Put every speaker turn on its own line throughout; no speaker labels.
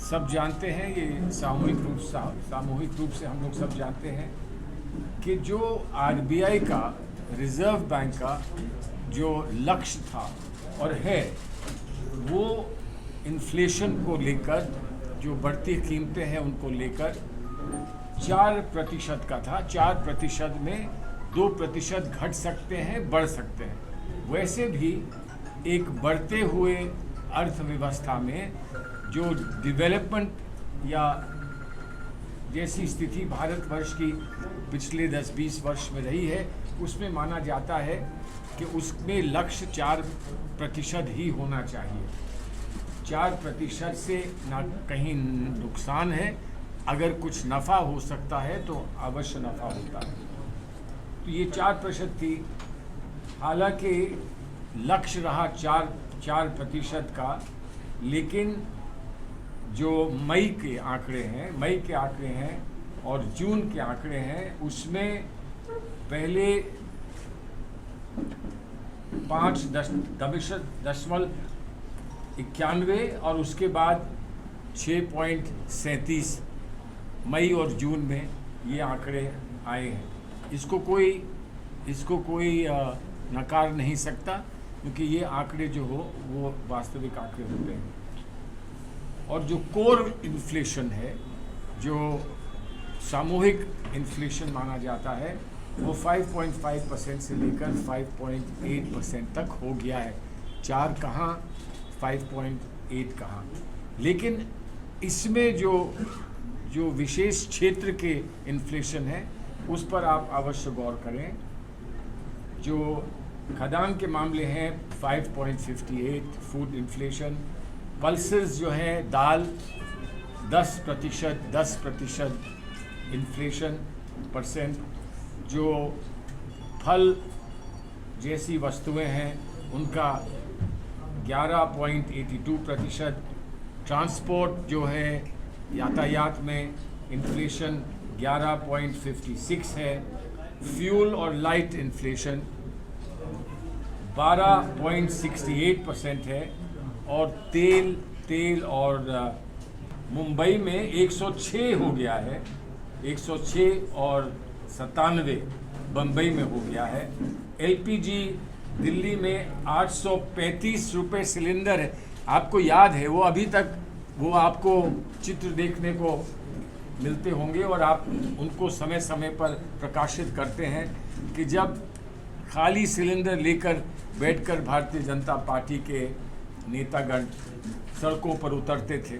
सब जानते हैं, ये सामूहिक रूप से हम लोग सब जानते हैं कि जो आरबीआई का, रिजर्व बैंक का जो लक्ष्य था और है, वो इन्फ्लेशन को लेकर, जो बढ़ती कीमतें हैं उनको लेकर 4% का था। 4% में 2% घट सकते हैं, बढ़ सकते हैं। वैसे भी एक बढ़ते हुए अर्थव्यवस्था में जो डेवलपमेंट या जैसी स्थिति भारतवर्ष की पिछले 10-20 वर्ष में रही है, उसमें माना जाता है कि उसमें लक्ष्य 4% ही होना चाहिए। 4% से ना कहीं नुकसान है, अगर कुछ नफ़ा हो सकता है तो अवश्य नफ़ा होता है। तो ये 4% थी। हालांकि लक्ष्य रहा 4% का, लेकिन जो मई के आंकड़े हैं और जून के आंकड़े हैं, उसमें पहले 5.91 और उसके बाद 6.37 मई और जून में ये आंकड़े आए हैं। इसको कोई नकार नहीं सकता, क्योंकि ये आंकड़े जो हो वो वास्तविक आंकड़े होते हैं। और जो कोर इन्फ्लेशन है, जो सामूहिक इन्फ्लेशन माना जाता है, वो 5.5% से लेकर 5.8% तक हो गया है। 4 कहाँ, 5.8 कहाँ। लेकिन इसमें जो विशेष क्षेत्र के इन्फ्लेशन है, उस पर आप अवश्य गौर करें। जो खाद्यान्न के मामले हैं 5.58 फूड इन्फ्लेशन, पल्सेस जो है दाल 10% इन्फ्लेशन परसेंट, जो फल जैसी वस्तुएं हैं उनका 11.82%, ट्रांसपोर्ट जो है यातायात में इन्फ्लेशन 11.56 है, फ्यूल और लाइट इन्फ्लेशन 12.68% है, और तेल और मुंबई में 106 हो गया है, 106 और 97 बम्बई में हो गया है। एलपीजी दिल्ली में 835 रुपये सिलेंडर है। आपको याद है, वो अभी तक वो आपको चित्र देखने को मिलते होंगे और आप उनको समय समय पर प्रकाशित करते हैं कि जब खाली सिलेंडर लेकर बैठकर भारतीय जनता पार्टी के नेतागण सड़कों पर उतरते थे,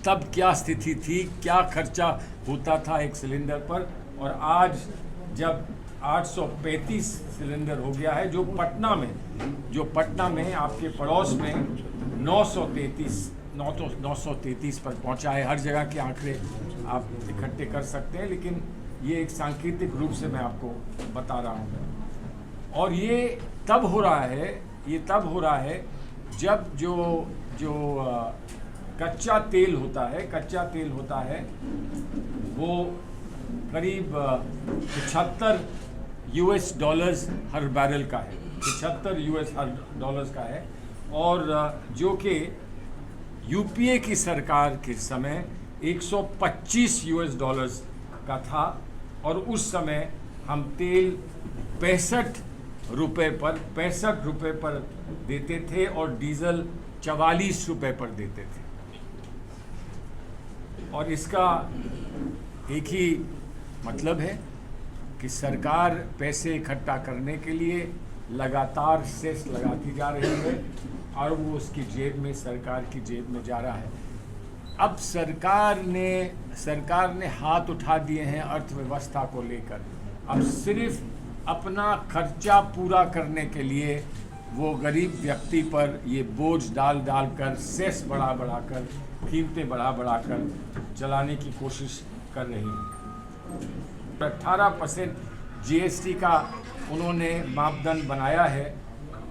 तब क्या स्थिति थी, क्या खर्चा होता था एक सिलेंडर पर। और आज जब 835 सिलेंडर हो गया है, जो पटना में आपके पड़ोस में 933 पर पहुंचा है। हर जगह के आंकड़े आप इकट्ठे कर सकते हैं, लेकिन ये एक सांकेतिक रूप से मैं आपको बता रहा हूँ। और ये तब हो रहा है जब जो कच्चा तेल होता है वो करीब 75 US डॉलर्स हर बैरल का है, 75 US डॉलर्स का है। और जो कि यूपीए की सरकार के समय 125 US डॉलर्स का था, और उस समय हम तेल 65 रुपये पर देते थे और डीजल 44 रुपये पर देते थे। और इसका एक ही मतलब है कि सरकार पैसे इकट्ठा करने के लिए लगातार सेस लगाती जा रही है और वो उसकी सरकार की जेब में जा रहा है। अब सरकार ने हाथ उठा दिए हैं अर्थव्यवस्था को लेकर। अब सिर्फ अपना खर्चा पूरा करने के लिए वो गरीब व्यक्ति पर ये बोझ डाल कर, सेस बढ़ा कर, कीमतें बढ़ा कर चलाने की कोशिश कर रही है। 18% जीएसटी का उन्होंने मापदंड बनाया है।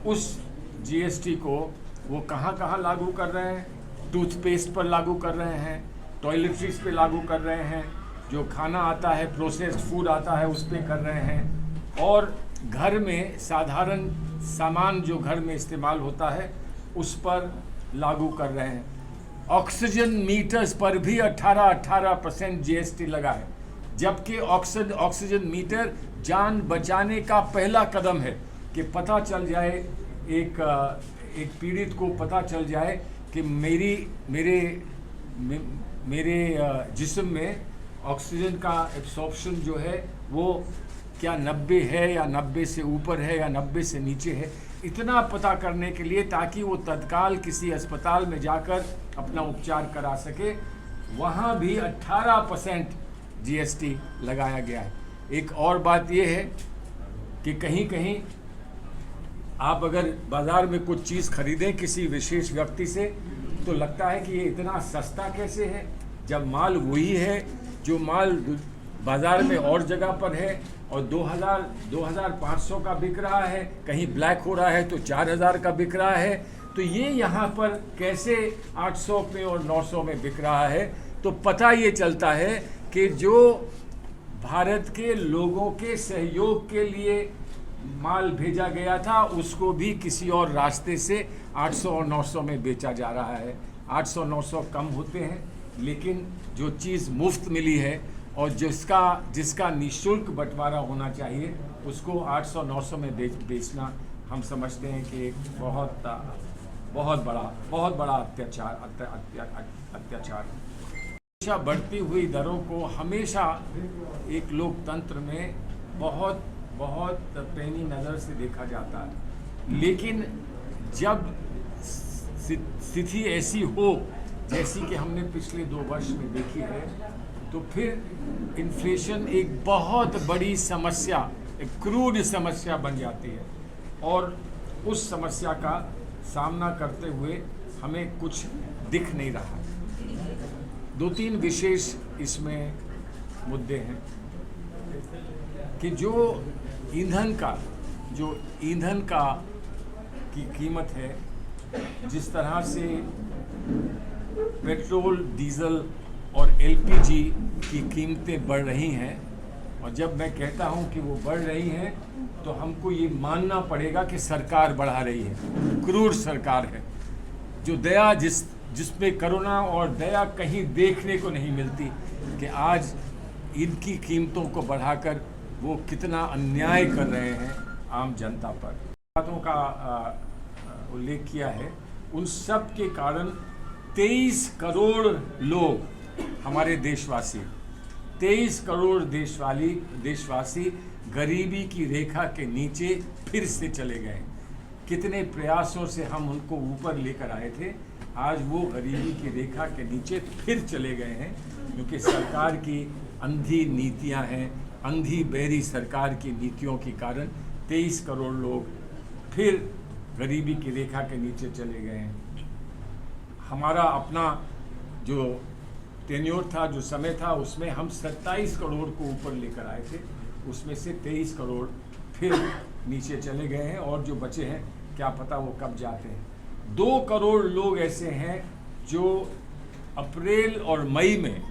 उस जीएसटी को वो कहाँ लागू कर रहे हैं? टूथपेस्ट पर लागू कर रहे हैं, टॉयलेटरीज पे लागू कर रहे हैं, जो खाना आता है, प्रोसेस्ड फूड आता है, उस पे कर रहे हैं, और घर में साधारण सामान जो घर में इस्तेमाल होता है उस पर लागू कर रहे हैं। ऑक्सीजन मीटर्स पर भी 18% जीएसटी लगा है, जबकि ऑक्सीजन मीटर जान बचाने का पहला कदम है कि पता चल जाए, एक पीड़ित को पता चल जाए कि मेरे जिस्म में ऑक्सीजन का एब्सॉर्प्शन जो है वो क्या 90 है या 90 से ऊपर है या 90 से नीचे है, इतना पता करने के लिए ताकि वो तत्काल किसी अस्पताल में जाकर अपना उपचार करा सके, वहाँ भी 18% जीएसटी लगाया गया है। एक और बात ये है कि कहीं कहीं आप अगर बाज़ार में कुछ चीज़ खरीदें किसी विशेष व्यक्ति से तो लगता है कि ये इतना सस्ता कैसे है, जब माल वही है जो माल बाज़ार में और जगह पर है और 2500 का बिक रहा है, कहीं ब्लैक हो रहा है तो 4000 का बिक रहा है, तो ये यहाँ पर कैसे 800 में और 900 में बिक रहा है। तो पता ये चलता है कि जो भारत के लोगों के सहयोग के लिए माल भेजा गया था उसको भी किसी और रास्ते से 800 और 900 में बेचा जा रहा है। 800-900 कम होते हैं, लेकिन जो चीज़ मुफ्त मिली है और जिसका निःशुल्क बंटवारा होना चाहिए उसको 800-900 में बेचना हम समझते हैं कि एक बहुत बड़ा अत्याचार। हमेशा बढ़ती हुई दरों को हमेशा एक लोकतंत्र में बहुत पैनी नज़र से देखा जाता है, लेकिन जब स्थिति ऐसी हो जैसी कि हमने पिछले 2 वर्ष में देखी है तो फिर इन्फ्लेशन एक बहुत बड़ी समस्या, एक क्रूर समस्या बन जाती है और उस समस्या का सामना करते हुए हमें कुछ दिख नहीं रहा। 2-3 विशेष इसमें मुद्दे हैं कि जो ईंधन का की कीमत है, जिस तरह से पेट्रोल, डीजल और एलपीजी की कीमतें बढ़ रही हैं, और जब मैं कहता हूं कि वो बढ़ रही हैं तो हमको ये मानना पड़ेगा कि सरकार बढ़ा रही है, क्रूर सरकार है, जो दया जिसमें करुणा और दया कहीं देखने को नहीं मिलती, कि आज इनकी कीमतों को बढ़ाकर वो कितना अन्याय कर रहे हैं आम जनता पर। बातों का उल्लेख किया है, उन सब के कारण 23 करोड़ लोग, हमारे देशवासी 23 करोड़ देशवासी गरीबी की रेखा के नीचे फिर से चले गए। कितने प्रयासों से हम उनको ऊपर लेकर आए थे, आज वो गरीबी की रेखा के नीचे फिर चले गए हैं, क्योंकि सरकार की अंधी नीतियां हैं, अंधी बहरी सरकार की नीतियों के कारण 23 करोड़ लोग फिर गरीबी की रेखा के नीचे चले गए हैं। हमारा अपना जो टेन्योर था, जो समय था, उसमें हम 27 करोड़ को ऊपर लेकर आए थे, उसमें से 23 करोड़ फिर नीचे चले गए हैं और जो बचे हैं क्या पता वो कब जाते हैं। 2 करोड़ लोग ऐसे हैं जो अप्रैल और मई में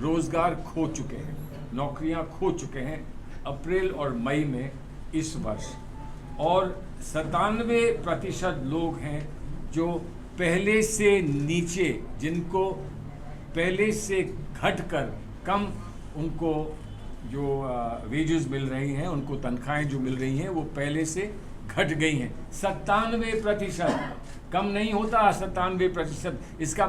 रोजगार खो चुके हैं, नौकरियां खो चुके हैं अप्रैल और मई में इस वर्ष, और 97% लोग हैं जो पहले से नीचे, जिनको पहले से घटकर कम उनको जो वेजेस मिल रही हैं, उनको तनख्वाहें जो मिल रही हैं वो पहले से घट गई हैं। 97%, कम नहीं होता 97%। इसका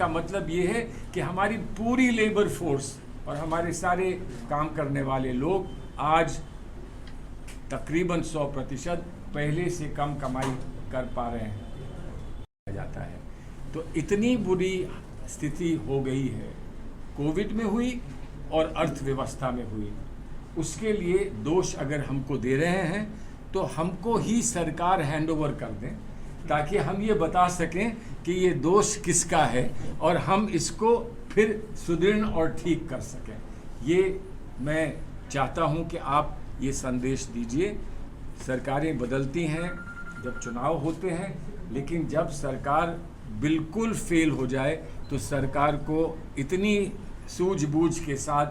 मतलब ये है कि हमारी पूरी लेबर फोर्स और हमारे सारे काम करने वाले लोग आज तकरीबन 100% पहले से कम कमाई कर पा रहे हैं जाता है। तो इतनी बुरी स्थिति हो गई है, कोविड में हुई और अर्थव्यवस्था में हुई। उसके लिए दोष अगर हमको दे रहे हैं तो हमको ही सरकार हैंडओवर कर दें, ताकि हम ये बता सकें कि ये दोष किसका है और हम इसको फिर सुदृढ़ और ठीक कर सकें। ये मैं चाहता हूँ कि आप ये संदेश दीजिए। सरकारें बदलती हैं, जब चुनाव होते हैं, लेकिन जब सरकार बिल्कुल फेल हो जाए तो सरकार को इतनी सूझबूझ के साथ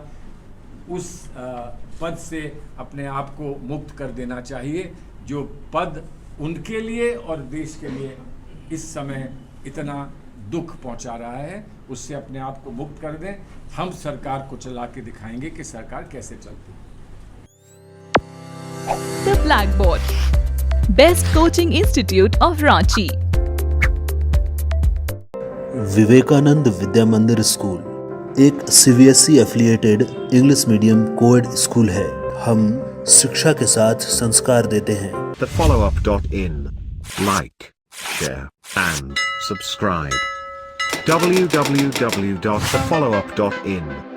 उस पद से अपने आप को मुक्त कर देना चाहिए, जो पद उनके लिए और देश के लिए इस समय इतना दुख पहुंचा रहा है उससे अपने आप को मुक्त कर दें। हम सरकार को चला के दिखाएंगे कि सरकार कैसे चलती है।
The Blackboard, Best Coaching Institute of Ranchi.
Vivekananda विद्या मंदिर स्कूल एक CBSE affiliated English medium coed school है। हम शिक्षा के साथ संस्कार देते हैं।
thefollowup.in. Like, share, and subscribe. www.thefollowup.in